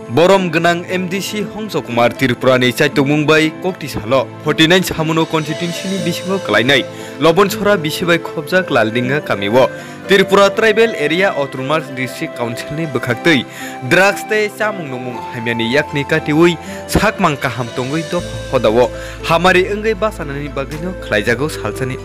Borom Ganang MDC Hongso Kumar Tirpurani Chaito Mumbai Kokti Salo 49 Samuno constituency ni bisingo kalainai Lobon Sora bisibai khobjak Laldinga kamiwo Tirpura Tribal Area Autonomous District Council ni bukhaktui drugs te chamung numung hamiani yakni katiwi sakmang kaham tongoi do hodawo hamari engai basanani bagino khlaijago salsani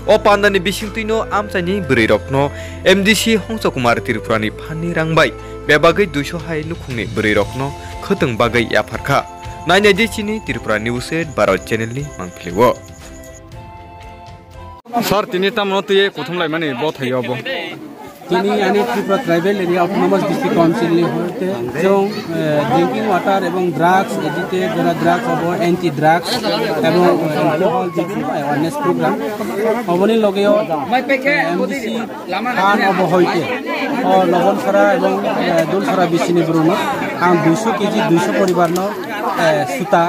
opanda ni bisingtuino amchani brirokno MDC Hongso Kumar Tirpurani phani rangbai bebagai 200 hai lukungni brirokno khotong bagai yafarkha nainai dichini Tirpura News 8 channel ni mangphlewo Sir, tini tamno tuye kothom lai mani bot hai abo. Tini ani Tripura Tribal Area Autonomous District Council ni hote jong drinking water ebong drugs educate jara drugs abo anti drugs ebong alcohol jikni awareness program oboni logeo MDC kan abo hoite o lobon sara ebong dul sara bisini bruno ang 200 kg 200 poribarno suta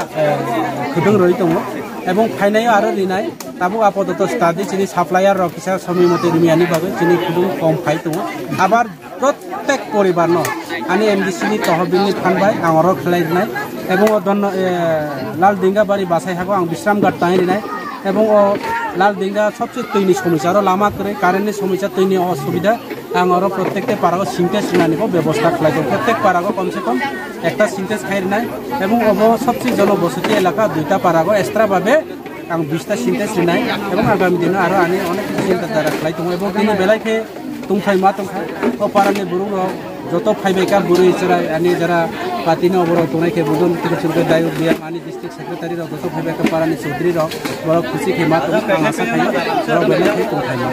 khudung roi tongo এবং ফাইনাই আরো Rinnai তাবো আপাতত study চিনি supplier officer সময় মতে রিমিয়ানি ভাবে চিনি খুবই কম খাই তো আবার প্রত্যেক পরিবার ন আমি এমডিসি নি তহবিল নি ফানবাই আমার খেলাই নাই এবং লাল ডিঙ্গা বাড়ি বাসাই থাকো আং বিশ্রাম গাট তাই রিনাই এবং লাল ডিঙ্গা সবচেয়ে তৈনি সমস্যা আর লামা করে কারেন্টের সমস্যা তৈনি অসুবিধা আমার প্রত্যেকটা পারাগো সিনটেক্স রিনানিব ব্যবস্থা খেলাই প্রত্যেক পারাগো কমসে কম একটা সিনটেক্স খাই নাই এবং সবচেয়ে জনবসতি এলাকা 2টা পারাগো এক্সট্রা ভাবে আং 20টা সিনটেক্স রিনাই এবং আগামী দিনে আরো আনি অনেক কিছু চিন্তা দ্বারা খেলাই তো এবং তিনি বেলাইকে তুমখাই মা তুমখাই ও পারানি বুরু যত ফাইবেকা বুরু ইছরা আনি যারা পাতিনো বড় তোনাইকে বুদন থেকে চুলকে দায়ু দিয়া মানি ডিস্ট্রিক্ট সেক্রেটারি র যত ফাইবেকা পারানি চৌধুরী র বড় খুশি কে মা তুমখাই আশা খাই বড় বেলাইকে তুমখাই মা